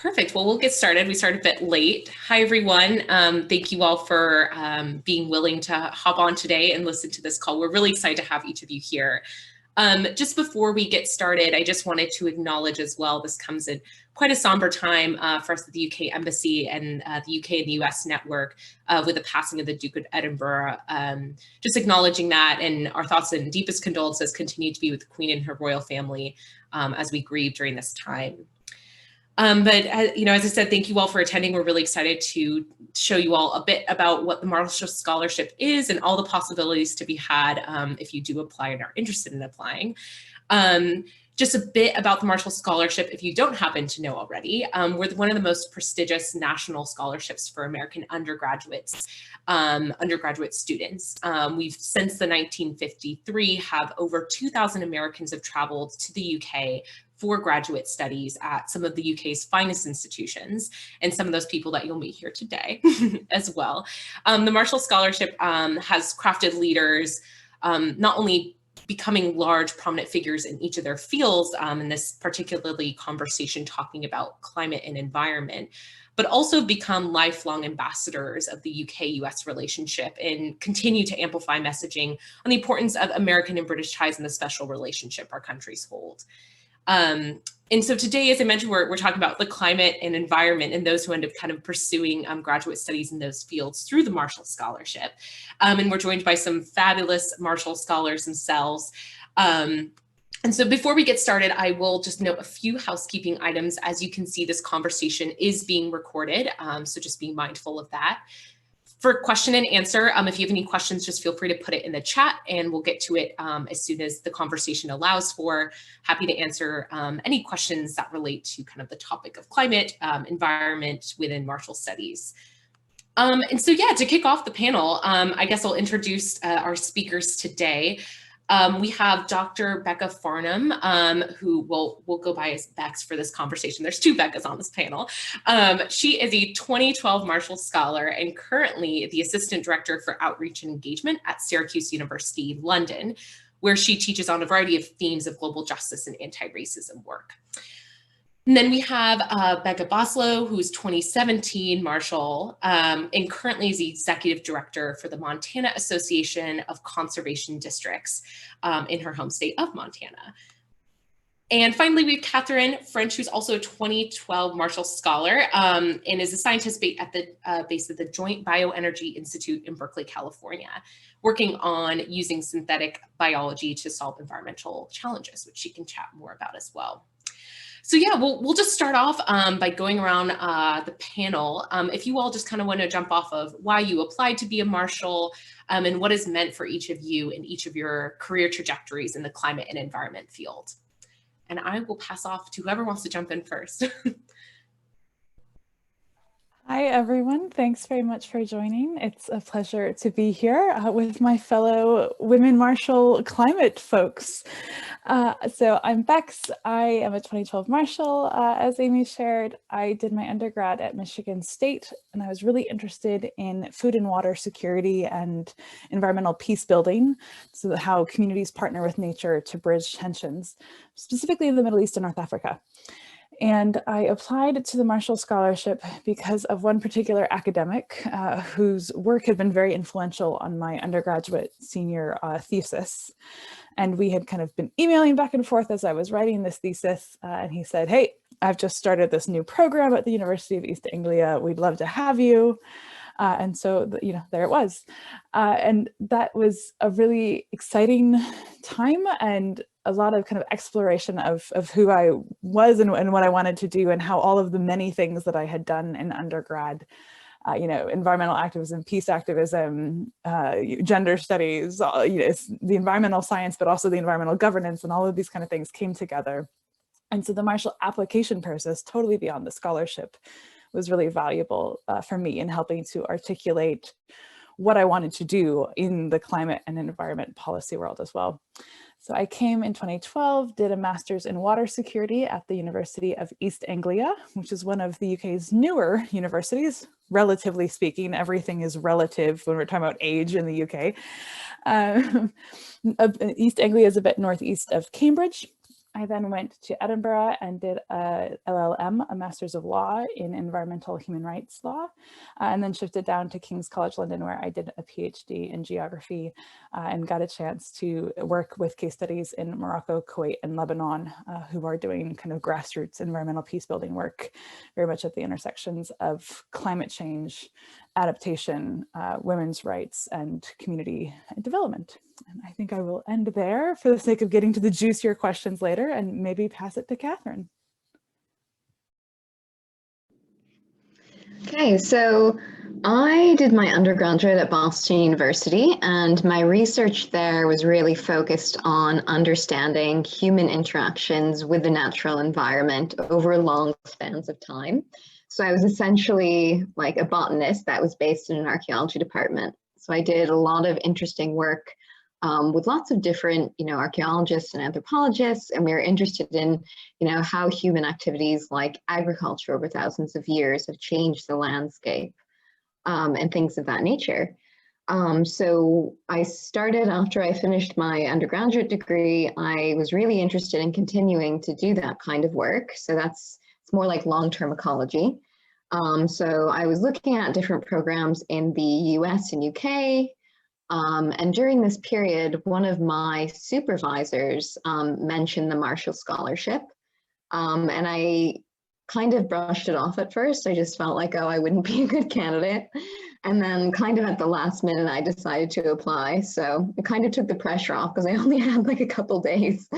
Perfect. Well, we'll get started. We started a bit late. Hi, everyone. Thank you all for being willing to hop on today and listen to this call. We're really excited to have each of you here. Just before we get started, I just wanted to acknowledge as well, this comes in quite a somber time for us at the UK Embassy and the UK and the US network with the passing of the Duke of Edinburgh. Just acknowledging that, and our thoughts and deepest condolences continue to be with the Queen and her royal family as we grieve during this time. But you know, as I said, thank you all for attending. We're really excited to show you all a bit about what the Marshall Scholarship is and all the possibilities to be had if you do apply and are interested in applying. Just a bit about the Marshall Scholarship, if you don't happen to know already. We're one of the most prestigious national scholarships for American undergraduates, undergraduate students. We've, since the 1953, have over 2,000 Americans have traveled to the UK for graduate studies at some of the UK's finest institutions, and some of those people that you'll meet here today as well. The Marshall Scholarship has crafted leaders, not only becoming large prominent figures in each of their fields, in this particularly conversation talking about climate and environment, but also become lifelong ambassadors of the UK-US relationship and continue to amplify messaging on the importance of American and British ties and the special relationship our countries hold. And so today, as I mentioned, we're talking about the climate and environment and those who end up kind of pursuing graduate studies in those fields through the Marshall Scholarship. And we're joined by some fabulous Marshall scholars themselves. And so before we get started, I will just note a few housekeeping items. As you can see, this conversation is being recorded, so just be mindful of that. For question and answer, if you have any questions, just feel free to put it in the chat and we'll get to it as soon as the conversation allows for. Happy to answer any questions that relate to kind of the topic of climate, environment within Marshall Studies. And so yeah, to kick off the panel, I guess I'll introduce our speakers today. We have Dr. Becca Farnham, who will go by as Bex for this conversation. There's two Beccas on this panel. She is a 2012 Marshall Scholar and currently the Assistant Director for Outreach and Engagement at Syracuse University, London, where she teaches on a variety of themes of global justice and anti-racism work. And then we have Becca Boslow, who's 2017 Marshall, and currently is the Executive Director for the Montana Association of Conservation Districts in her home state of Montana. And finally, we have Catherine French, who's also a 2012 Marshall Scholar and is a scientist based at the base of the Joint Bioenergy Institute in Berkeley, California, working on using synthetic biology to solve environmental challenges, which she can chat more about as well. So yeah, we'll just start off by going around the panel. If you all just kind of want to jump off of why you applied to be a Marshall and what is meant for each of you in each of your career trajectories in the climate and environment field. And I will pass off to whoever wants to jump in first. Hi, everyone. Thanks very much for joining. It's a pleasure to be here with my fellow Women Marshall climate folks. So I'm Bex. I am a 2012 Marshall. As Amy shared, I did my undergrad at Michigan State, and I was really interested in food and water security and environmental peace building, so how communities partner with nature to bridge tensions, specifically in the Middle East and North Africa. And I applied to the Marshall Scholarship because of one particular academic whose work had been very influential on my undergraduate senior thesis. And we had kind of been emailing back and forth as I was writing this thesis. And he said, hey, I've just started this new program at the University of East Anglia. We'd love to have you. And so, you know, there it was. And that was a really exciting time and a lot of kind of exploration of who I was and what I wanted to do and how all of the many things that I had done in undergrad, you know, environmental activism, peace activism, gender studies, you know, it's the environmental science, but also the environmental governance and all of these kind of things came together. And so the Marshall application process, totally beyond the scholarship, was really valuable for me in helping to articulate what I wanted to do in the climate and environment policy world as well. So I came in 2012, did a master's in water security at the University of East Anglia, which is one of the UK's newer universities, relatively speaking. Everything is relative when we're talking about age in the UK. East Anglia is a bit northeast of Cambridge. I then went to Edinburgh and did a LLM, a Master's of Law in Environmental Human Rights Law, and then shifted down to King's College London, where I did a PhD in geography and got a chance to work with case studies in Morocco, Kuwait, and Lebanon, who are doing kind of grassroots environmental peace building work, very much at the intersections of climate change, adaptation, women's rights, and community development. And I think I will end there for the sake of getting to the juicier questions later and maybe pass it to Catherine. Okay, so I did my undergraduate at Boston University, and my research there was really focused on understanding human interactions with the natural environment over long spans of time. So I was essentially like a botanist that was based in an archaeology department. So I did a lot of interesting work with lots of different, archaeologists and anthropologists, and we were interested in, how human activities like agriculture over thousands of years have changed the landscape and things of that nature. So I started after I finished my undergraduate degree. I was really interested in continuing to do that kind of work. So it's more like long-term ecology. So I was looking at different programs in the US and UK. And during this period, one of my supervisors mentioned the Marshall Scholarship. And I kind of brushed it off at first. I just felt like, oh, I wouldn't be a good candidate. And then kind of at the last minute, I decided to apply. So it kind of took the pressure off because I only had like a couple days.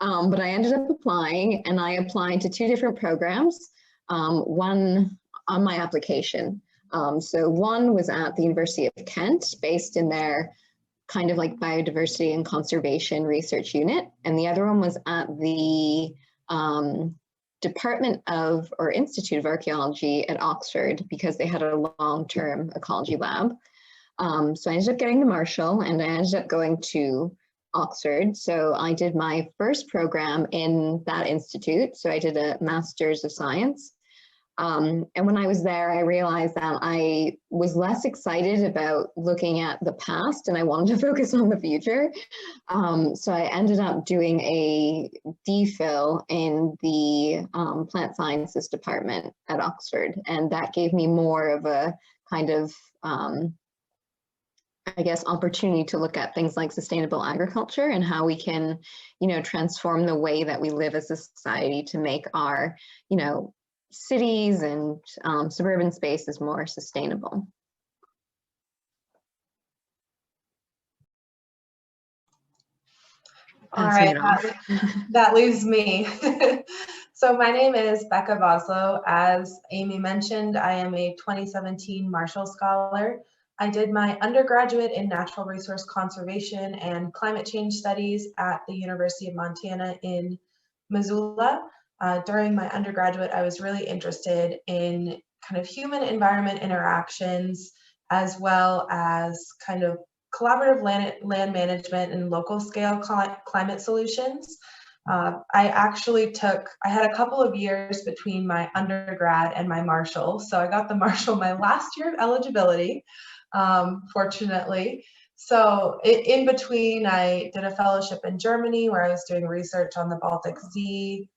But I ended up applying, and I applied to 2 different programs, one on my application. So one was at the University of Kent, based in their kind of like biodiversity and conservation research unit. And the other one was at the Department of or Institute of Archaeology at Oxford, because they had a long-term ecology lab. So I ended up getting the Marshall, and I ended up going to Oxford. So I did my first program in that institute. So I did a Master's of Science. And when I was there, I realized that I was less excited about looking at the past, and I wanted to focus on the future. So I ended up doing a DPhil in the plant sciences department at Oxford. And that gave me more of a kind of, I guess, opportunity to look at things like sustainable agriculture and how we can, transform the way that we live as a society to make our, cities and suburban spaces more sustainable. All right, that leaves me. So my name is Becca Voslow. As Amy mentioned, I am a 2017 Marshall Scholar. I did my undergraduate in natural resource conservation and climate change studies at the University of Montana in Missoula. During my undergraduate, I was really interested in kind of human environment interactions, as well as kind of collaborative land management and local scale climate solutions. I had a couple of years between my undergrad and my Marshall. So I got the Marshall my last year of eligibility, fortunately. So in between, I did a fellowship in Germany where I was doing research on the Baltic Sea.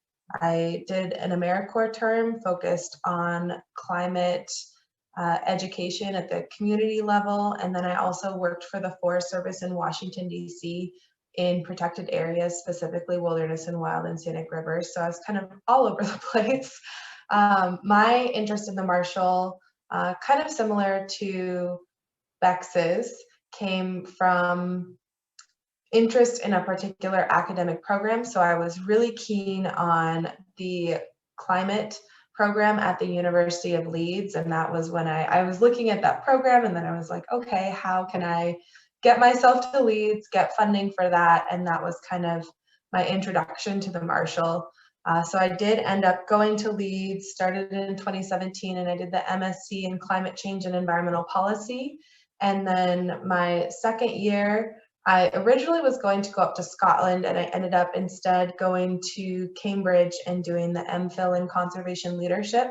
I did an AmeriCorps term focused on climate education at the community level. And then I also worked for the Forest Service in Washington, D.C. in protected areas, specifically wilderness and wild and scenic rivers. So I was kind of all over the place. My interest in the Marshall, kind of similar to Bex's, came from interest in a particular academic program. So I was really keen on the climate program at the University of Leeds. And that was when I was looking at that program, and then I was like, okay, how can I get myself to Leeds, get funding for that? And that was kind of my introduction to the Marshall. So I did end up going to Leeds, started in 2017, and I did the MSc in Climate Change and Environmental Policy. And then my second year, I originally was going to go up to Scotland, and I ended up instead going to Cambridge and doing the MPhil in Conservation Leadership,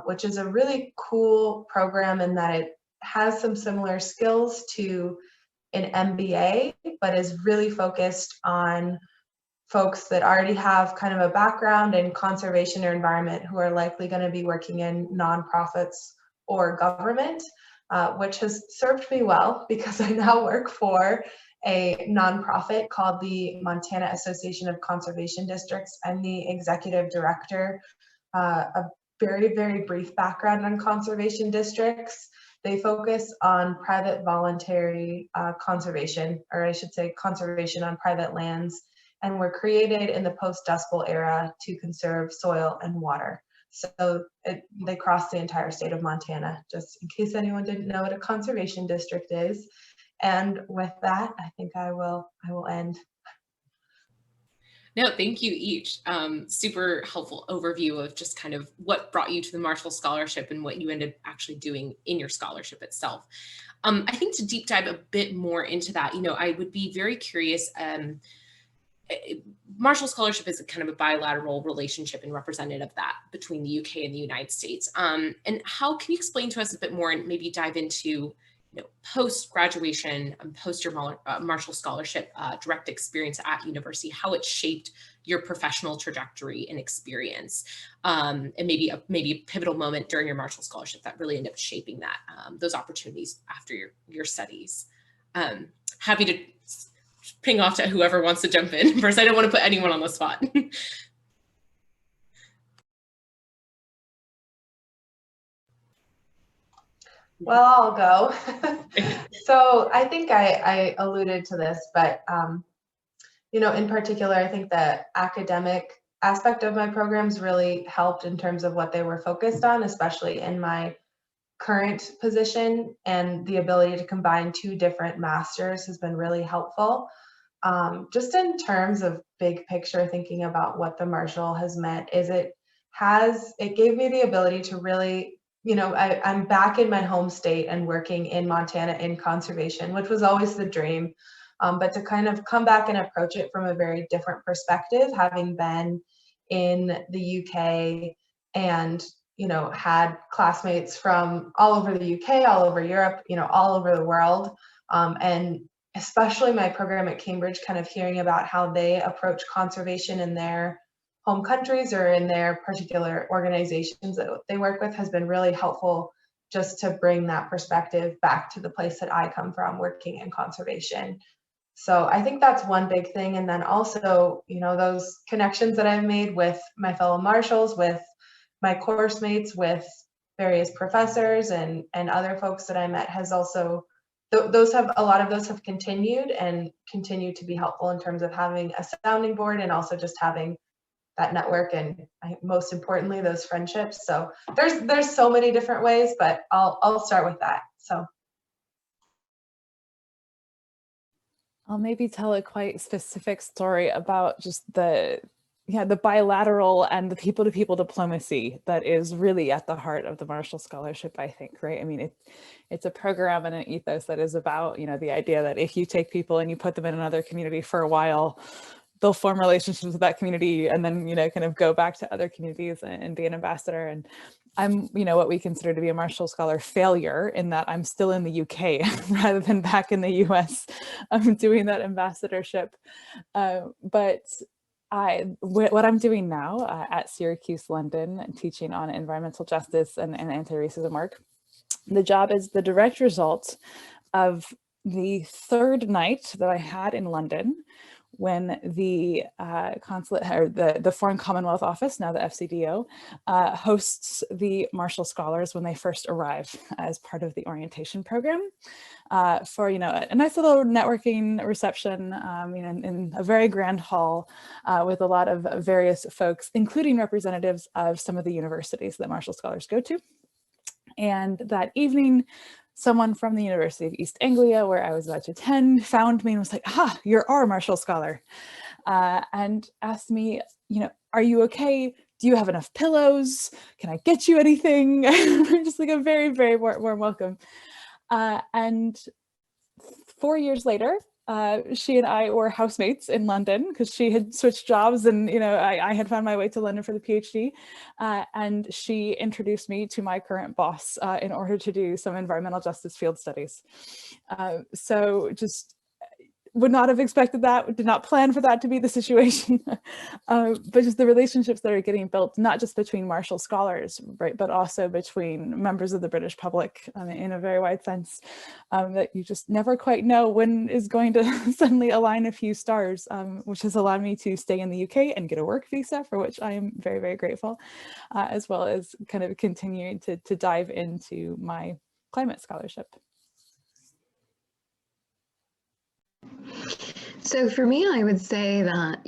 which is a really cool program in that it has some similar skills to an MBA, but is really focused on folks that already have kind of a background in conservation or environment who are likely going to be working in nonprofits or government, which has served me well because I now work for a nonprofit called the Montana Association of Conservation Districts. I'm the executive director. A very, very brief background on conservation districts. They focus on private voluntary conservation, or I should say conservation on private lands, and were created in the post-Dust Bowl era to conserve soil and water. So they cross the entire state of Montana, just in case anyone didn't know what a conservation district is. And with that, I think I will end. No, thank you each. Super helpful overview of just kind of what brought you to the Marshall Scholarship and what you ended up actually doing in your scholarship itself. I think to deep dive a bit more into that, I would be very curious. Marshall Scholarship is a kind of a bilateral relationship and representative of that between the UK and the United States. And how can you explain to us a bit more and maybe dive into post-graduation and post your Marshall Scholarship direct experience at university, how it shaped your professional trajectory and experience, and maybe a pivotal moment during your Marshall Scholarship that really ended up shaping that those opportunities after your studies. Happy to ping off to whoever wants to jump in first. I don't want to put anyone on the spot. Well, I'll go. So I think I alluded to this, but in particular, I think the academic aspect of my programs really helped in terms of what they were focused on, especially in my current position, and the ability to combine two different masters has been really helpful. Just in terms of big picture, thinking about what the Marshall has meant is it gave me the ability to really, I'm back in my home state and working in Montana in conservation, which was always the dream. But to kind of come back and approach it from a very different perspective, having been in the UK and, had classmates from all over the UK, all over Europe, all over the world. And especially my program at Cambridge, kind of hearing about how they approach conservation in their home countries or in their particular organizations that they work with has been really helpful, just to bring that perspective back to the place that I come from, working in conservation. So I think that's one big thing. And then also, those connections that I've made with my fellow Marshals, with my course mates, with various professors and other folks that I met has also, a lot of those have continued and continue to be helpful in terms of having a sounding board and also just having that network and most importantly, those friendships. So there's so many different ways, but I'll start with that. So I'll maybe tell a quite specific story about just the bilateral and the people-to-people diplomacy that is really at the heart of the Marshall Scholarship, I think, right? I mean, it's a program and an ethos that is about, the idea that if you take people and you put them in another community for a while, they'll form relationships with that community and then, kind of go back to other communities and be an ambassador. And I'm, what we consider to be a Marshall Scholar failure in that I'm still in the UK rather than back in the US. I'm doing that ambassadorship. But what I'm doing now at Syracuse, London, teaching on environmental justice and anti-racism work, the job is the direct result of the third night that I had in London when the consulate, or the Foreign Commonwealth Office, now the FCDO, hosts the Marshall Scholars when they first arrive as part of the orientation program for, a nice little networking reception in a very grand hall with a lot of various folks, including representatives of some of the universities that Marshall Scholars go to. And that evening, someone from the University of East Anglia, where I was about to attend, found me and was like, you're our Marshall Scholar, and asked me, are you okay? Do you have enough pillows? Can I get you anything? Just like a very, very warm welcome. And 4 years later, she and I were housemates in London because she had switched jobs and, I had found my way to London for the PhD. And she introduced me to my current boss in order to do some environmental justice field studies. So just would not have expected that, did not plan for that to be the situation. But just the relationships that are getting built, not just between Marshall scholars, right, but also between members of the British public in a very wide sense, that you just never quite know when is going to suddenly align a few stars, which has allowed me to stay in the UK and get a work visa, for which I am very, very grateful, as well as kind of continuing to dive into my climate scholarship. So for me, I would say that,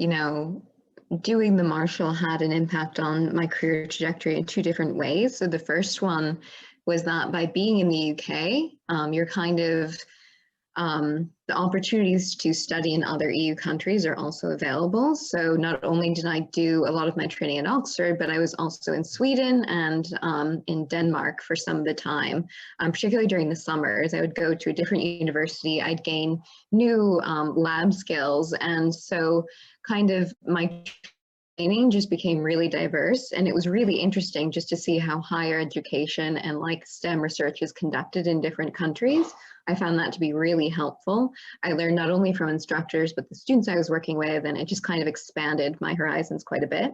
doing the Marshall had an impact on my career trajectory in two different ways. So the first one was that by being in the UK, you're kind of, the opportunities to study in other EU countries are also available. So not only did I do a lot of my training at Oxford, but I was also in Sweden and in Denmark for some of the time, particularly during the summers. I would go to a different university, I'd gain new lab skills. And so kind of my training just became really diverse, and it was really interesting just to see how higher education and like STEM research is conducted in different countries. I found that to be really helpful. I learned not only from instructors, but the students I was working with, and it just kind of expanded my horizons quite a bit.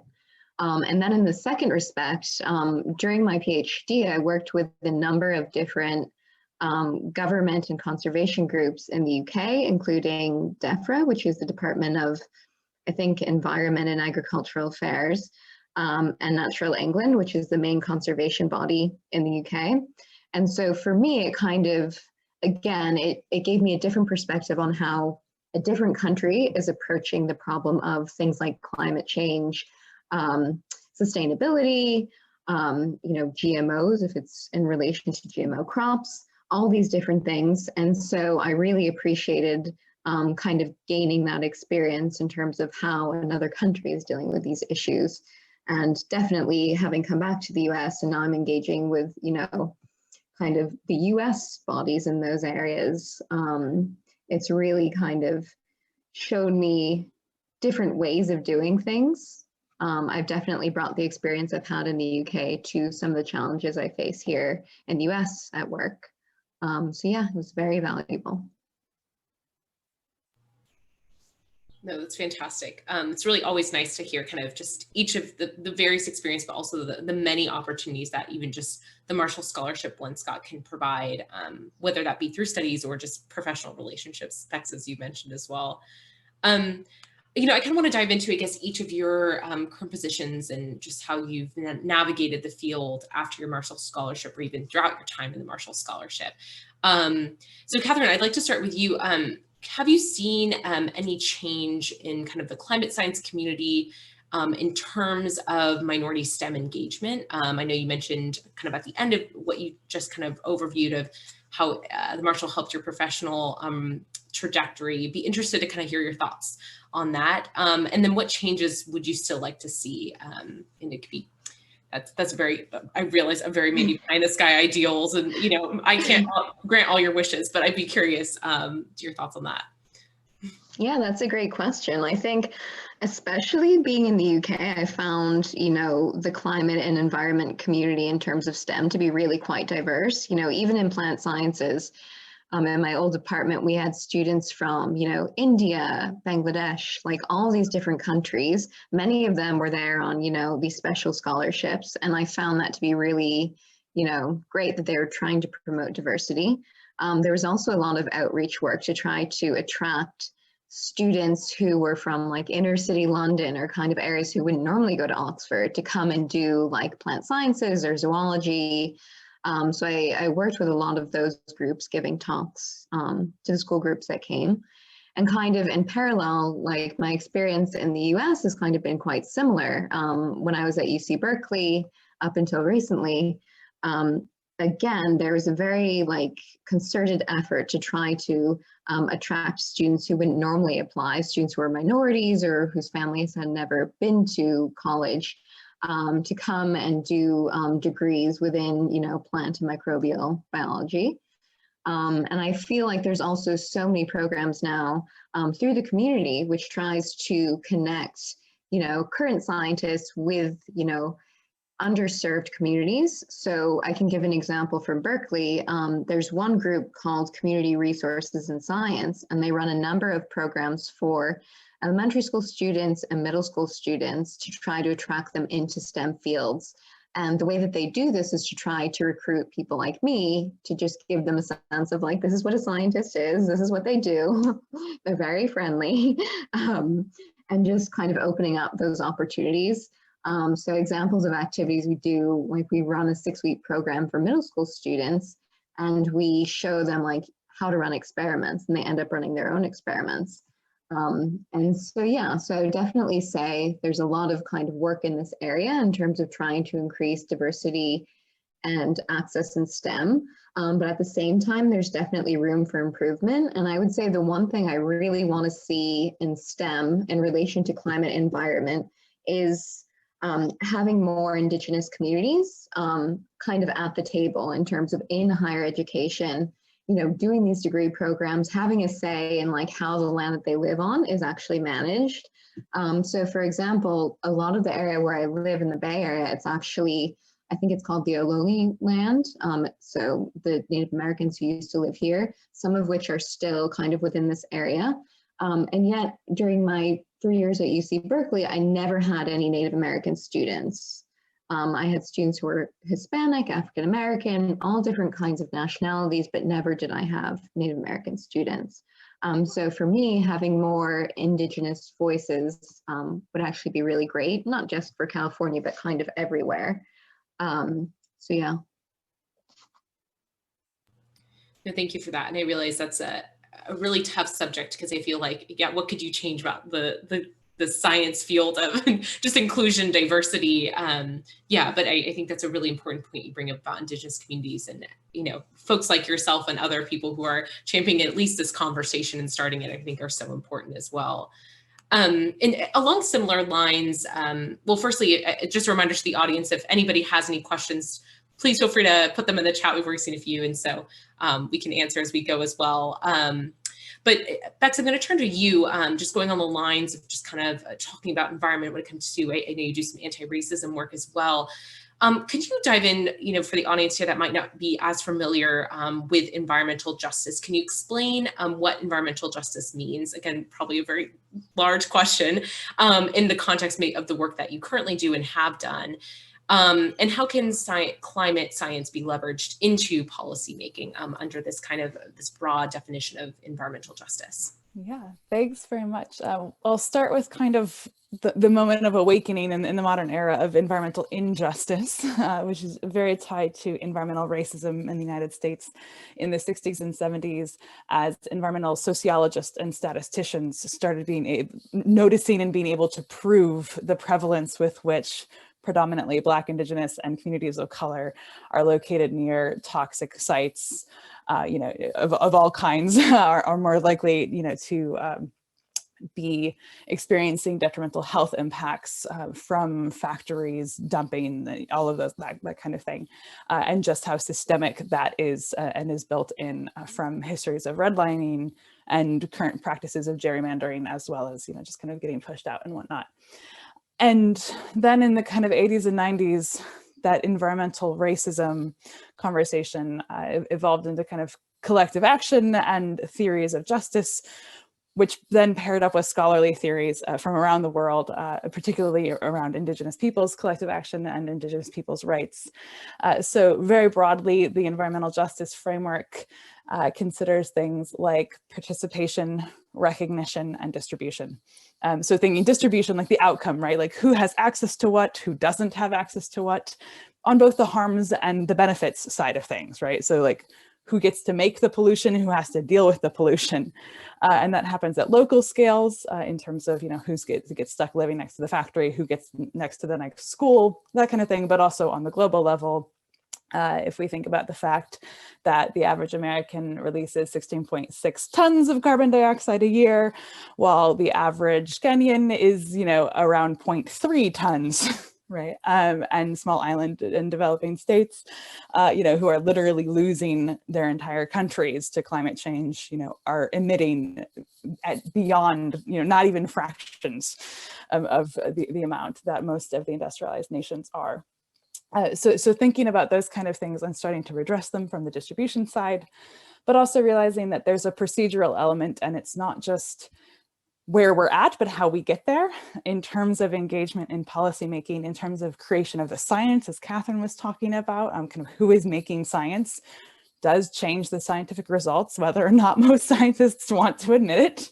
And then in the second respect, during my PhD, I worked with a number of different government and conservation groups in the UK, including DEFRA, which is the Department of, I think, Environment and Agricultural Affairs, and Natural England, which is the main conservation body in the UK. And so for me, it kind of, again, it gave me a different perspective on how a different country is approaching the problem of things like climate change, sustainability, GMOs, if it's in relation to GMO crops, all these different things. And so I really appreciated kind of gaining that experience in terms of how another country is dealing with these issues. And definitely having come back to the US, and now I'm engaging with, kind of the US bodies in those areas, it's really kind of shown me different ways of doing things. I've definitely brought the experience I've had in the UK to some of the challenges I face here in the US at work. So yeah, it was very valuable. No, that's fantastic. It's really always nice to hear kind of just each of the various experiences, but also the many opportunities that even just the Marshall Scholarship Scott can provide, whether that be through studies or just professional relationships, Bex, as you mentioned as well. I kind of want to dive into, I guess, each of your current positions and just how you've navigated the field after your Marshall Scholarship or even throughout your time in the Marshall Scholarship. So Catherine, I'd like to start with you. Have you seen any change in kind of the climate science community in terms of minority STEM engagement? I know you mentioned kind of at the end of what you just kind of overviewed of how the Marshall helped your professional trajectory. Be interested to kind of hear your thoughts on that. And then what changes would you still like to see in it? Could be that's very, I realize, a very maybe pie in the sky ideals, and I can't grant all your wishes, but I'd be curious to your thoughts on that. Yeah, that's a great question. I think, especially being in the UK, I found, the climate and environment community in terms of STEM to be really quite diverse. Even in plant sciences, in my old department, we had students from, India, Bangladesh, like all these different countries. Many of them were there on, these special scholarships. And I found that to be really, great that they were trying to promote diversity. There was also a lot of outreach work to try to attract students who were from like inner city London or kind of areas who wouldn't normally go to Oxford to come and do like plant sciences or zoology. So I worked with a lot of those groups giving talks to the school groups that came. And kind of in parallel, like my experience in the US has kind of been quite similar. When I was at UC Berkeley up until recently, again, there was a very concerted effort to try to attract students who wouldn't normally apply, students who are minorities or whose families had never been to college, to come and do degrees within, plant and microbial biology. And I feel like there's also so many programs now through the community which tries to connect, current scientists with, underserved communities. So I can give an example from Berkeley. There's one group called Community Resources in Science, and they run a number of programs for elementary school students and middle school students to try to attract them into STEM fields. And the way that they do this is to try to recruit people like me to just give them a sense of like, this is what a scientist is, this is what they do. They're very friendly, and just kind of opening up those opportunities. So examples of activities we do, like we run a 6-week program for middle school students, and we show them like how to run experiments, and they end up running their own experiments. And so, yeah, so I would definitely say there's a lot of kind of work in this area in terms of trying to increase diversity and access in STEM. But at the same time, there's definitely room for improvement. And I would say the one thing I really want to see in STEM in relation to climate environment is having more Indigenous communities kind of at the table in terms of in higher education, you know, doing these degree programs, having a say in like how the land that they live on is actually managed. So for example, a lot of the area where I live in the Bay Area, it's actually, I think it's called the Ohlone land. So the Native Americans who used to live here, some of which are still kind of within this area. And yet during my 3 years at UC Berkeley, I never had any Native American students. I had students who were Hispanic, African American, all different kinds of nationalities, but never did I have Native American students. So for me, having more Indigenous voices would actually be really great, not just for California, but kind of everywhere. So yeah. No, thank you for that. And I realize that's a really tough subject, because I feel like, yeah, what could you change about the science field of just inclusion, diversity? Yeah, but I think that's a really important point you bring up about Indigenous communities, and, you know, folks like yourself and other people who are championing at least this conversation and starting it, I think are so important as well. And along similar lines, well, firstly, just a reminder to the audience, if anybody has any questions, please feel free to put them in the chat. We've already seen a few, and so we can answer as we go as well. But Bex, I'm going to turn to you, just going on the lines of just kind of talking about environment when it comes to, I know you do some anti-racism work as well. Could you dive in, you know, for the audience here that might not be as familiar with environmental justice, can you explain what environmental justice means? Again, probably a very large question in the context of the work that you currently do and have done. And how can climate science be leveraged into policymaking under this kind of this broad definition of environmental justice? Yeah, thanks very much. I'll start with kind of the moment of awakening in the modern era of environmental injustice, which is very tied to environmental racism in the United States in the 60s and 70s, as environmental sociologists and statisticians started noticing and being able to prove the prevalence with which predominantly Black, Indigenous, and communities of color are located near toxic sites, you know, of all kinds, are more likely, you know, to be experiencing detrimental health impacts from factories, dumping, all of those, that kind of thing, and just how systemic that is and is built in from histories of redlining and current practices of gerrymandering, as well as, you know, just kind of getting pushed out and whatnot. And then in the kind of 80s and 90s, that environmental racism conversation evolved into kind of collective action and theories of justice, which then paired up with scholarly theories from around the world, particularly around Indigenous peoples' collective action and Indigenous peoples' rights. So very broadly, the environmental justice framework considers things like participation, recognition, and distribution. So thinking distribution, like the outcome, right? Like who has access to what, who doesn't have access to what, on both the harms and the benefits side of things, right? So like who gets to make the pollution, who has to deal with the pollution. And that happens at local scales in terms of, you know, who gets stuck living next to the factory, who gets next to the next school, that kind of thing, but also on the global level. If we think about the fact that the average American releases 16.6 tons of carbon dioxide a year, while the average Kenyan is, you know, around 0.3 tons, right? And small island and developing states, you know, who are literally losing their entire countries to climate change, you know, are emitting at beyond, you know, not even fractions of the amount that most of the industrialized nations are. So thinking about those kind of things and starting to address them from the distribution side, but also realizing that there's a procedural element, and it's not just where we're at, but how we get there in terms of engagement in policymaking, in terms of creation of the science, as Catherine was talking about, kind of who is making science does change the scientific results, whether or not most scientists want to admit it.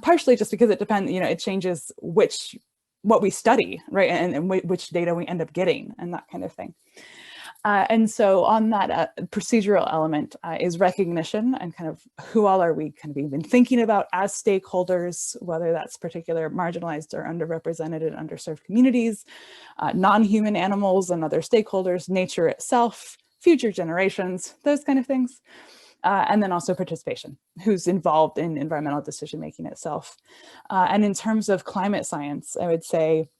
Partially just because it depends, it changes what we study, right? And which data we end up getting and that kind of thing. And so on that procedural element is recognition and kind of who all are we kind of even thinking about as stakeholders, whether that's particular marginalized or underrepresented and underserved communities, non-human animals and other stakeholders, nature itself, future generations, those kind of things. And then also participation, who's involved in environmental decision-making itself. And in terms of climate science, I would say,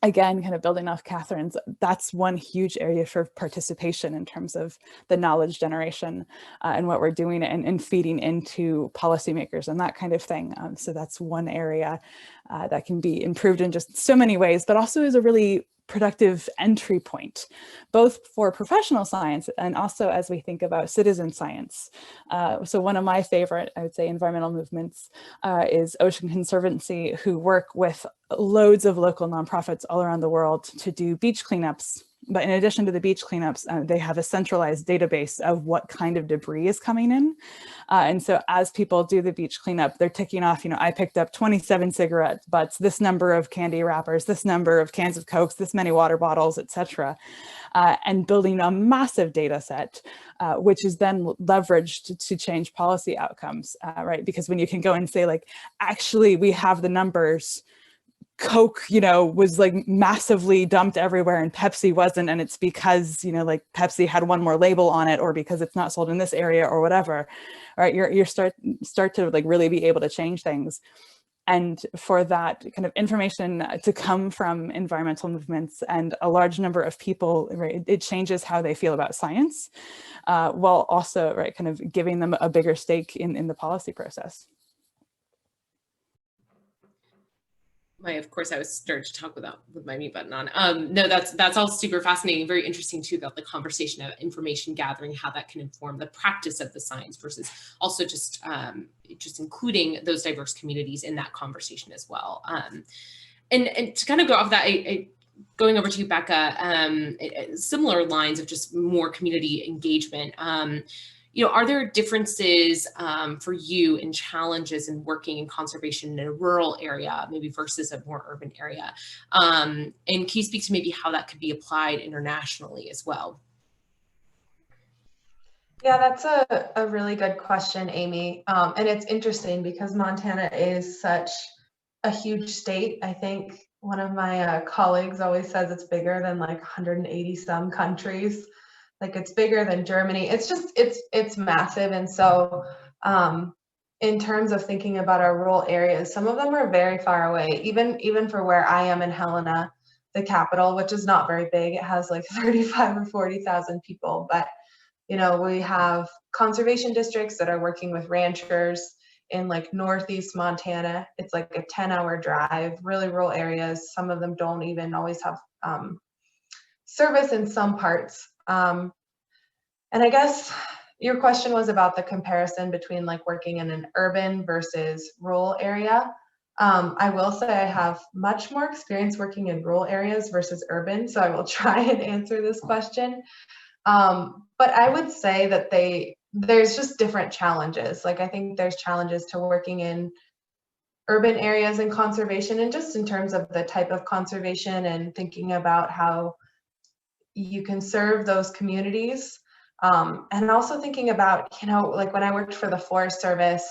again, kind of building off Catherine's, that's one huge area for participation in terms of the knowledge generation and what we're doing and feeding into policymakers and that kind of thing. So that's one area that can be improved in just so many ways, but also is a really productive entry point, both for professional science and also as we think about citizen science. So one of my favorite, I would say, environmental movements is Ocean Conservancy, who work with loads of local nonprofits all around the world to do beach cleanups. But in addition to the beach cleanups, they have a centralized database of what kind of debris is coming in. And so as people do the beach cleanup, they're ticking off, I picked up 27 cigarette butts, this number of candy wrappers, this number of cans of Cokes, this many water bottles, etc. And building a massive data set, which is then leveraged to change policy outcomes, right? Because when you can go and say, like, actually, we have the numbers, Coke, was like massively dumped everywhere and Pepsi wasn't, and it's because, like Pepsi had one more label on it, or because it's not sold in this area or whatever, right? You start to like really be able to change things. And for that kind of information to come from environmental movements and a large number of people, right, it changes how they feel about science, while also, right, kind of giving them a bigger stake in the policy process. Of course, I was starting to talk with my mute button on. No, that's all super fascinating, very interesting too, about the conversation of information gathering, how that can inform the practice of the science versus also just including those diverse communities in that conversation as well. And to kind of go off that, going over to you, Becca, similar lines of just more community engagement. Are there differences for you in challenges in working in conservation in a rural area, maybe versus a more urban area? And can you speak to maybe how that could be applied internationally as well? Yeah, that's a really good question, Amy. And it's interesting because Montana is such a huge state. I think one of my colleagues always says it's bigger than like 180 some countries. Like it's bigger than Germany. It's just, it's massive. And so in terms of thinking about our rural areas, some of them are very far away, even for where I am in Helena, the capital, which is not very big. It has like 35 or 40,000 people, but we have conservation districts that are working with ranchers in like Northeast Montana. It's like a 10-hour drive, really rural areas. Some of them don't even always have service in some parts. And I guess your question was about the comparison between like working in an urban versus rural area. I will say I have much more experience working in rural areas versus urban, so I will try and answer this question. But I would say that there's just different challenges. Like I think there's challenges to working in urban areas in conservation, and just in terms of the type of conservation and thinking about how you can serve those communities. And also thinking about, like when I worked for the Forest Service,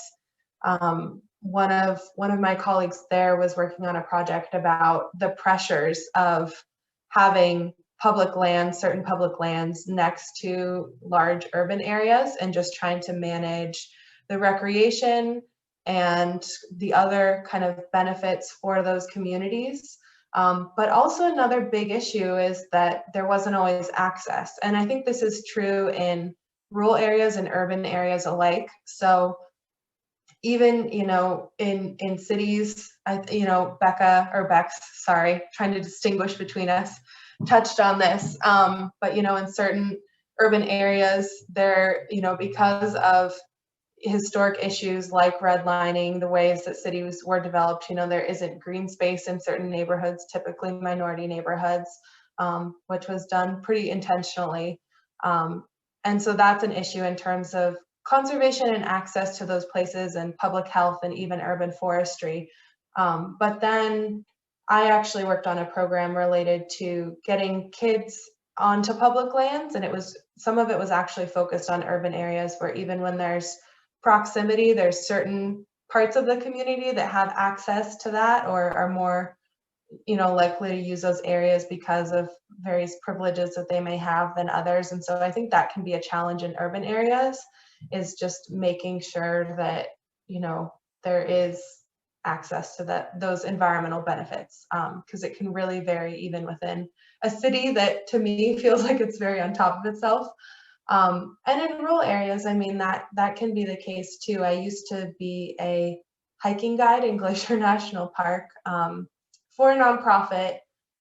one of my colleagues there was working on a project about the pressures of having certain public lands next to large urban areas, and just trying to manage the recreation and the other kind of benefits for those communities. But also another big issue is that there wasn't always access. And I think this is true in rural areas and urban areas alike. So even, in cities, Becca, or Bex, sorry, trying to distinguish between us. touched on this, but in certain urban areas, there, because of historic issues like redlining, the ways that cities were developed, there isn't green space in certain neighborhoods, typically minority neighborhoods, which was done pretty intentionally. And so that's an issue in terms of conservation and access to those places and public health and even urban forestry. But then I actually worked on a program related to getting kids onto public lands, and some of it was actually focused on urban areas where even when there's proximity, there's certain parts of the community that have access to that or are more likely to use those areas because of various privileges that they may have than others. And so I think that can be a challenge in urban areas, is just making sure that there is access to those environmental benefits, because it can really vary even within a city that to me feels like it's very on top of itself. And in rural areas, I mean, that can be the case too. I used to be a hiking guide in Glacier National Park for a nonprofit.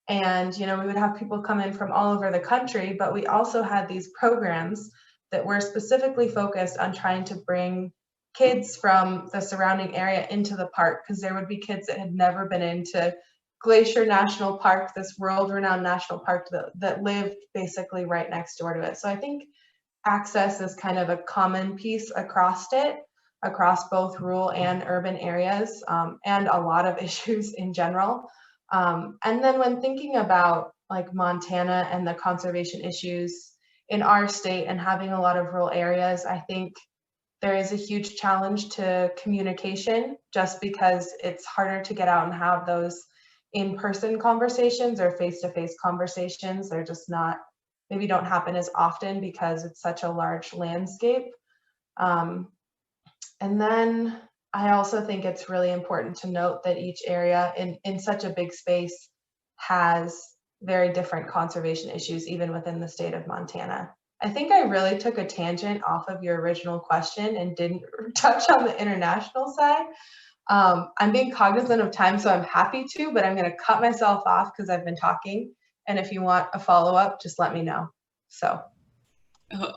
And, we would have people come in from all over the country, but we also had these programs that were specifically focused on trying to bring kids from the surrounding area into the park, because there would be kids that had never been into Glacier National Park, this world-renowned national park that lived basically right next door to it. So I think access is kind of a common piece across both rural and urban areas, and a lot of issues in general. And then when thinking about like Montana and the conservation issues in our state and having a lot of rural areas, I think there is a huge challenge to communication, just because it's harder to get out and have those in-person conversations or face-to-face conversations. They're just maybe don't happen as often because it's such a large landscape. And then I also think it's really important to note that each area in such a big space has very different conservation issues, even within the state of Montana. I think I really took a tangent off of your original question and didn't touch on the international side. I'm being cognizant of time, so I'm happy to, but I'm going to cut myself off because I've been talking. And if you want a follow-up, just let me know. So.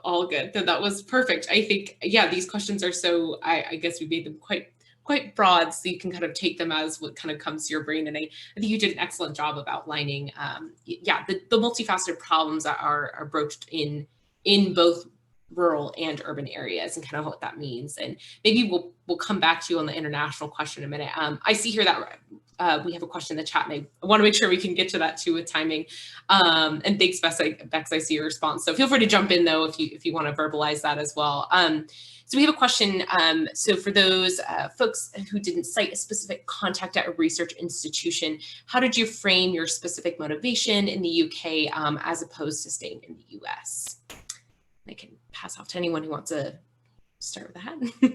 All good. That was perfect. I think, yeah, these questions are so, I guess we made them quite broad, so you can kind of take them as what kind of comes to your brain. And I think you did an excellent job of outlining, the multifaceted problems that are broached in both rural and urban areas and kind of what that means. And maybe we'll come back to you on the international question in a minute. I see here that we have a question in the chat, and I want to make sure we can get to that too with timing. And thanks, Bex, I see your response. So feel free to jump in though if you want to verbalize that as well. So we have a question. So for those folks who didn't cite a specific contact at a research institution, how did you frame your specific motivation in the UK as opposed to staying in the US? I can pass off to anyone who wants to start with that.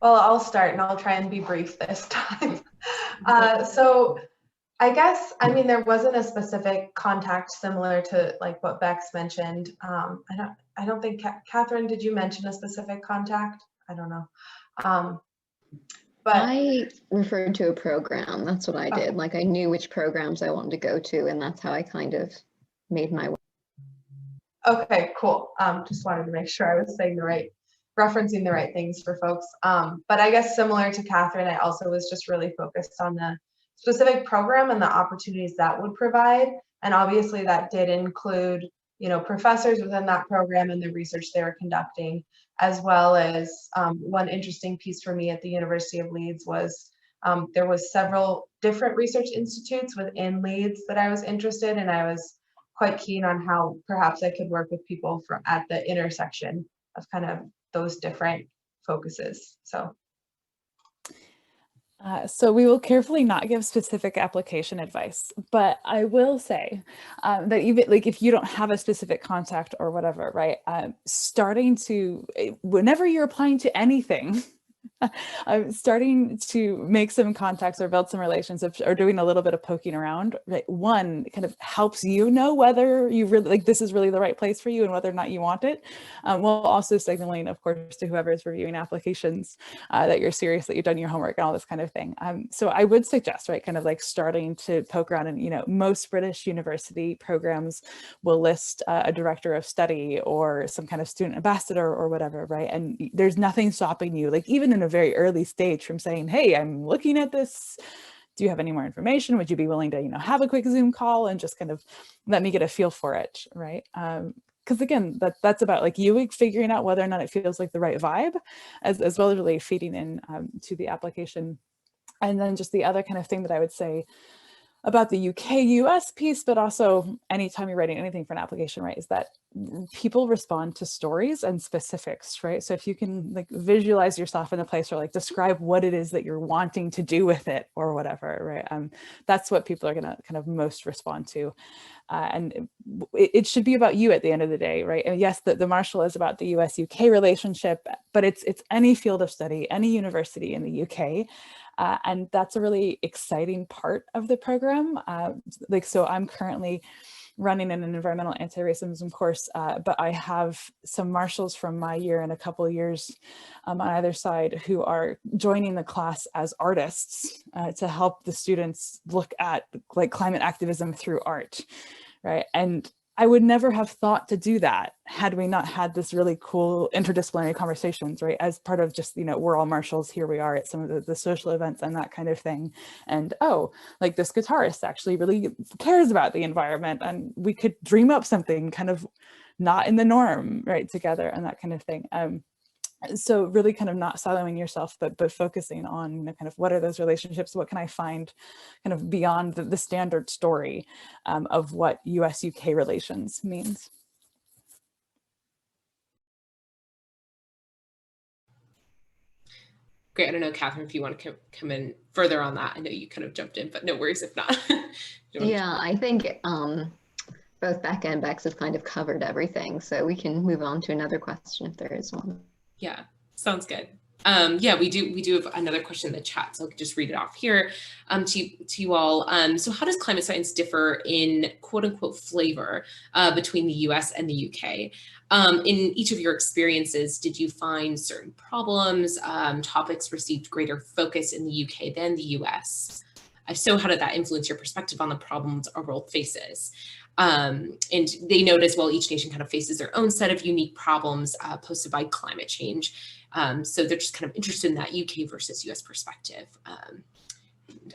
Well, I'll start and I'll try and be brief this time. So I guess, I mean, there wasn't a specific contact similar to like what Bex mentioned. I don't think, Catherine, did you mention a specific contact? I don't know. But I referred to a program. That's what I did. Like I knew which programs I wanted to go to, and that's how I kind of made my way. Okay, cool. Just wanted to make sure I was saying referencing the right things for folks. But I guess similar to Catherine, I also was just really focused on the specific program and the opportunities that would provide. And obviously that did include, professors within that program and the research they were conducting, as well as one interesting piece for me at the University of Leeds was there was several different research institutes within Leeds that I was interested in. I was quite keen on how perhaps I could work with people at the intersection of kind of those different focuses. So we will carefully not give specific application advice, but I will say that even like if you don't have a specific contact or whatever, right? Starting to, whenever you're applying to anything, I'm starting to make some contacts or build some relationships or doing a little bit of poking around. Right? One kind of helps you know whether you really like this is really the right place for you and whether or not you want it. While also signaling, of course, to whoever is reviewing applications that you're serious, that you've done your homework and all this kind of thing. So I would suggest, right, kind of like starting to poke around, and most British university programs will list a director of study or some kind of student ambassador or whatever, right? And there's nothing stopping you, like even in a very early stage, from saying, hey, I'm looking at this. Do you have any more information? Would you be willing to, have a quick Zoom call and just kind of let me get a feel for it, right? Because again, that's about like you figuring out whether or not it feels like the right vibe, as well as really feeding in to the application. And then just the other kind of thing that I would say about the UK-US piece, but also anytime you're writing anything for an application, right, is that people respond to stories and specifics, right? So if you can like visualize yourself in a place or like describe what it is that you're wanting to do with it or whatever, right? That's what people are gonna kind of most respond to. And it should be about you at the end of the day, right? And yes, the Marshall is about the US-UK relationship, but it's any field of study, any university in the UK. And that's a really exciting part of the program. So I'm currently running an environmental anti-racism course, but I have some Marshalls from my year and a couple of years on either side who are joining the class as artists to help the students look at like climate activism through art, right? And I would never have thought to do that had we not had this really cool interdisciplinary conversations, right? As part of just, we're all Marshalls, here we are at some of the social events and that kind of thing. And, oh, like this guitarist actually really cares about the environment, and we could dream up something kind of not in the norm, right, together, and that kind of thing. So really kind of not siloing yourself, but focusing on kind of what are those relationships, what can I find kind of beyond the standard story of what US-UK relations means. Great. I don't know, Catherine, if you want to come in further on that. I know you kind of jumped in, but no worries if not. Yeah, I think both Becca and Bex have kind of covered everything, so we can move on to another question if there is one. Yeah, sounds good. Yeah, we do have another question in the chat, so I'll just read it off here to you all. So how does climate science differ in quote unquote flavor between the US and the UK? In each of your experiences, did you find certain problems, topics received greater focus in the UK than the US? If so, how did that influence your perspective on the problems our world faces? And they note as well, each nation kind of faces their own set of unique problems posted by climate change. So they're just kind of interested in that UK versus US perspective.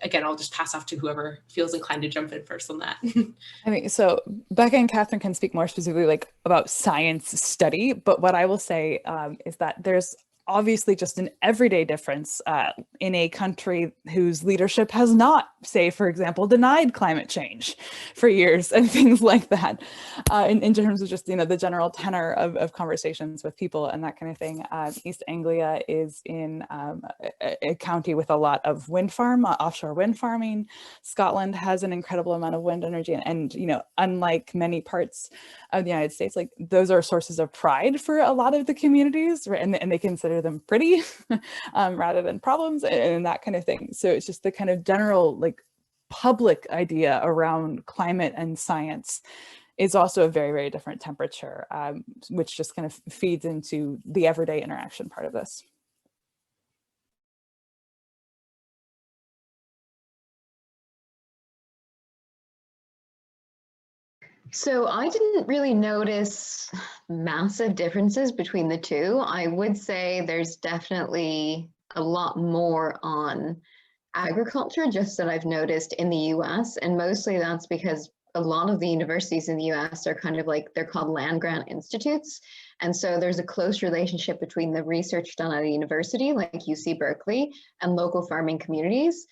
Again, I'll just pass off to whoever feels inclined to jump in first on that. I mean, so Becca and Catherine can speak more specifically like about science study, but what I will say is that there's obviously just an everyday difference in a country whose leadership has not, say, for example, denied climate change for years and things like that, in terms of just, the general tenor of conversations with people and that kind of thing. East Anglia is in a county with a lot of wind farm, offshore wind farming. Scotland has an incredible amount of wind energy, and unlike many parts of the United States, like those are sources of pride for a lot of the communities, right? And they consider them pretty rather than problems and that kind of thing. So it's just the kind of general like public idea around climate and science is also a very, very different temperature, which just kind of feeds into the everyday interaction part of this. So I didn't really notice massive differences between the two. I would say there's definitely a lot more on agriculture, just that I've noticed in the US, and mostly that's because a lot of the universities in the US are kind of like, they're called land grant institutes. And so there's a close relationship between the research done at a university like UC Berkeley and local farming communities.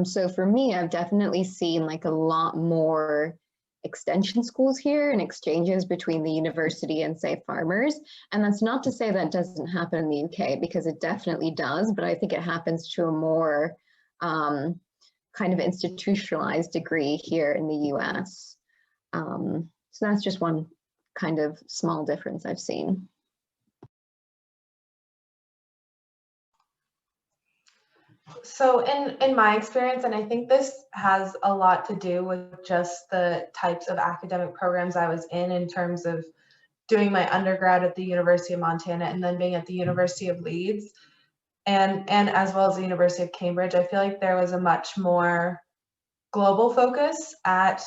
So for me, I've definitely seen like a lot more extension schools here and exchanges between the university and, say, farmers. And that's not to say that doesn't happen in the UK, because it definitely does, but I think it happens to a more kind of institutionalized degree here in the US. So that's just one kind of small difference I've seen. So in my experience, and I think this has a lot to do with just the types of academic programs I was in terms of doing my undergrad at the University of Montana and then being at the University of Leeds and as well as the University of Cambridge, I feel like there was a much more global focus at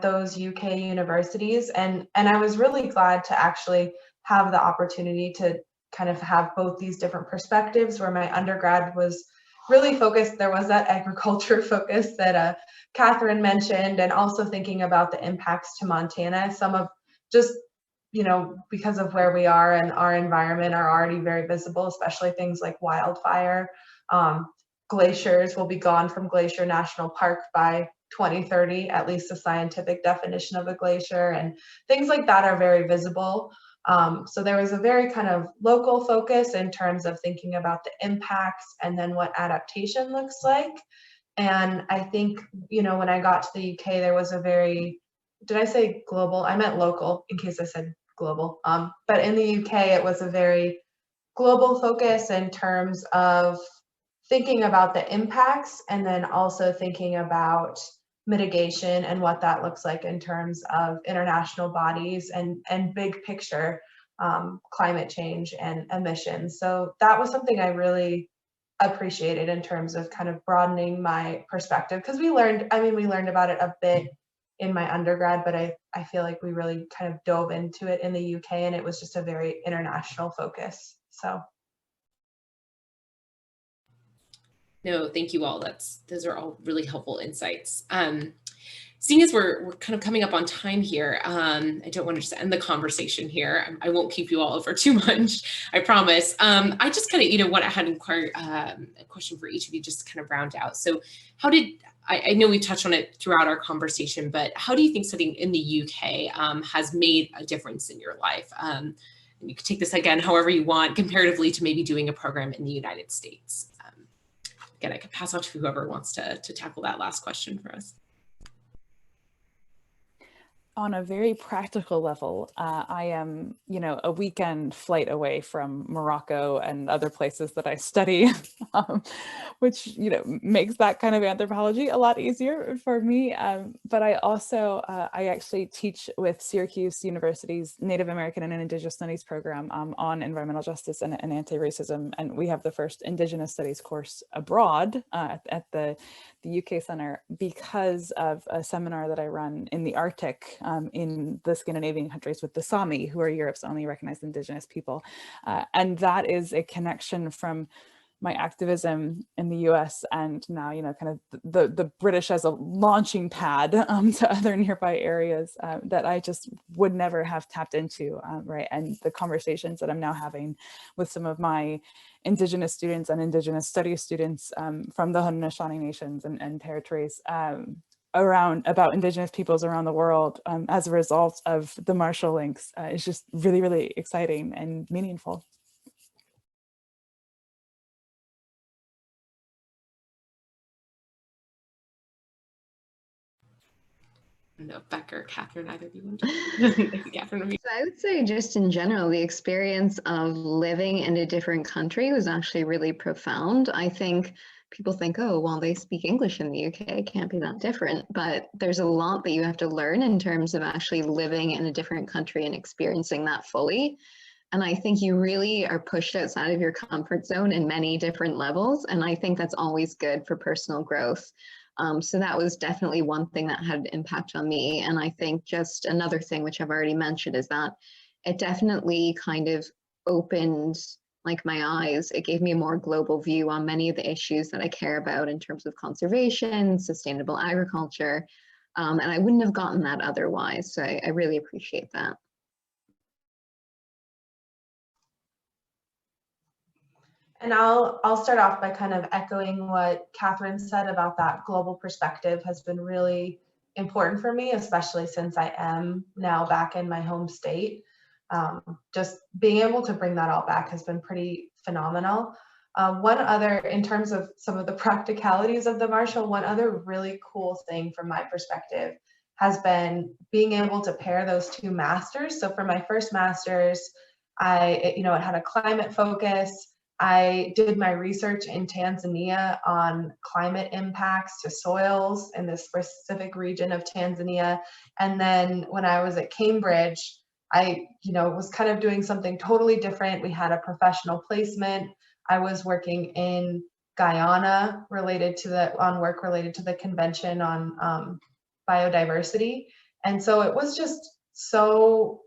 those UK universities, and I was really glad to actually have the opportunity to kind of have both these different perspectives. Where my undergrad was really focused, there was that agriculture focus that Catherine mentioned, and also thinking about the impacts to Montana. Some of just, you know, because of where we are and our environment are already very visible, especially things like wildfire. Glaciers will be gone from Glacier National Park by 2030, at least the scientific definition of a glacier, and things like that are very visible. So there was a very kind of local focus in terms of thinking about the impacts and then what adaptation looks like. And I think, you know, when I got to the UK, there was a very, did I say global? I meant local in case I said global. But in the UK, it was a very global focus in terms of thinking about the impacts and then also thinking about mitigation and what that looks like in terms of international bodies and big picture climate change and emissions. So that was something I really appreciated in terms of kind of broadening my perspective, because we learned about it a bit in my undergrad, but I feel like we really kind of dove into it in the UK, and it was just a very international focus. So No, thank you all. Those are all really helpful insights. Seeing as we're kind of coming up on time here, I don't want to just end the conversation here. I won't keep you all over too much, I promise. I just kind of, you know, what I had a question for each of you just to kind of round out. So how did, I know we touched on it throughout our conversation, but how do you think studying in the UK has made a difference in your life? And you can take this again, however you want, comparatively to maybe doing a program in the United States. Again, I could pass out to whoever wants to tackle that last question for us. On a very practical level, I am, you know, a weekend flight away from Morocco and other places that I study, which, you know, makes that kind of anthropology a lot easier for me. But I also, I actually teach with Syracuse University's Native American and Indigenous Studies program on environmental justice and anti-racism. And we have the first Indigenous Studies course abroad at the UK Center because of a seminar that I run in the Arctic in the Scandinavian countries with the Sami, who are Europe's only recognized indigenous people. And that is a connection from my activism in the US and now, you know, kind of the British as a launching pad to other nearby areas that I just would never have tapped into, right? And the conversations that I'm now having with some of my Indigenous students and Indigenous studies students from the Haudenosaunee nations and territories about Indigenous peoples around the world as a result of the Marshall links is just really, really exciting and meaningful. No, Becca or Catherine, either of you want to? Catherine, I would say just in general, the experience of living in a different country was actually really profound. I think people think, oh, well, they speak English in the UK, it can't be that different. But there's a lot that you have to learn in terms of actually living in a different country and experiencing that fully. And I think you really are pushed outside of your comfort zone in many different levels. And I think that's always good for personal growth. So that was definitely one thing that had an impact on me. And I think just another thing, which I've already mentioned, is that it definitely kind of opened like my eyes. It gave me a more global view on many of the issues that I care about in terms of conservation, sustainable agriculture. And I wouldn't have gotten that otherwise. So I really appreciate that. And I'll start off by kind of echoing what Catherine said about that global perspective has been really important for me, especially since I am now back in my home state. Just being able to bring that all back has been pretty phenomenal. One other, in terms of some of the practicalities of the Marshall, one other really cool thing from my perspective has been being able to pair those two masters. So for my first master's, it had a climate focus. I did my research in Tanzania on climate impacts to soils in this specific region of Tanzania. And then when I was at Cambridge, I, was kind of doing something totally different. We had a professional placement. I was working in Guyana on work related to the Convention on Biodiversity. And so it was just so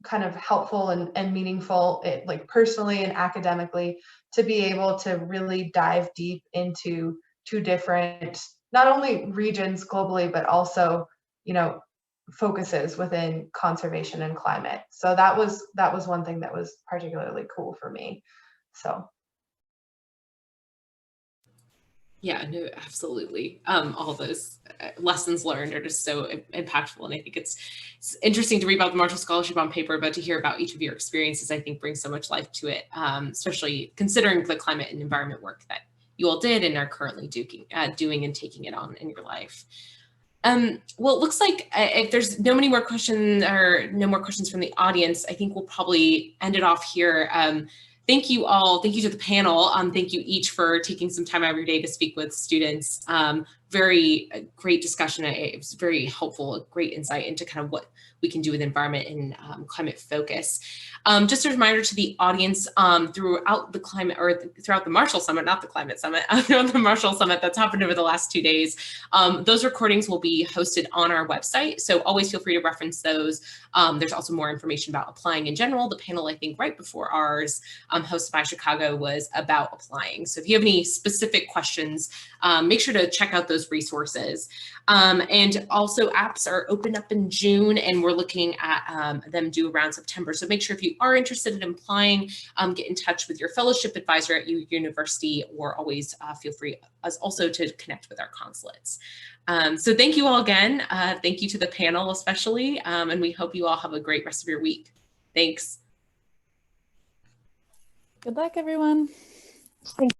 kind of helpful and meaningful, like personally and academically, to be able to really dive deep into two different, not only regions globally, but also, focuses within conservation and climate. So that was one thing that was particularly cool for me. So. Yeah, no, absolutely. All those lessons learned are just so impactful. And I think it's interesting to read about the Marshall Scholarship on paper, but to hear about each of your experiences, I think brings so much life to it, especially considering the climate and environment work that you all did and are currently doing and taking it on in your life. Well, it looks like if there's no more questions from the audience, I think we'll probably end it off here. Thank you all. Thank you to the panel. Thank you each for taking some time every day to speak with students. Very great discussion. It was very helpful, a great insight into kind of what we can do with environment and climate focus. Just a reminder to the audience, throughout the Marshall Summit, not the Climate Summit, throughout the Marshall Summit that's happened over the last 2 days, those recordings will be hosted on our website. So always feel free to reference those. There's also more information about applying in general. The panel, I think, right before ours, hosted by Chicago, was about applying. So if you have any specific questions, make sure to check out those resources. And also apps are open up in June, and we're looking at them due around September. So make sure if you are interested in applying, get in touch with your fellowship advisor at your university, or always feel free as also to connect with our consulates. So thank you all again. Thank you to the panel especially, and we hope you all have a great rest of your week. Thanks. Good luck, everyone. Thank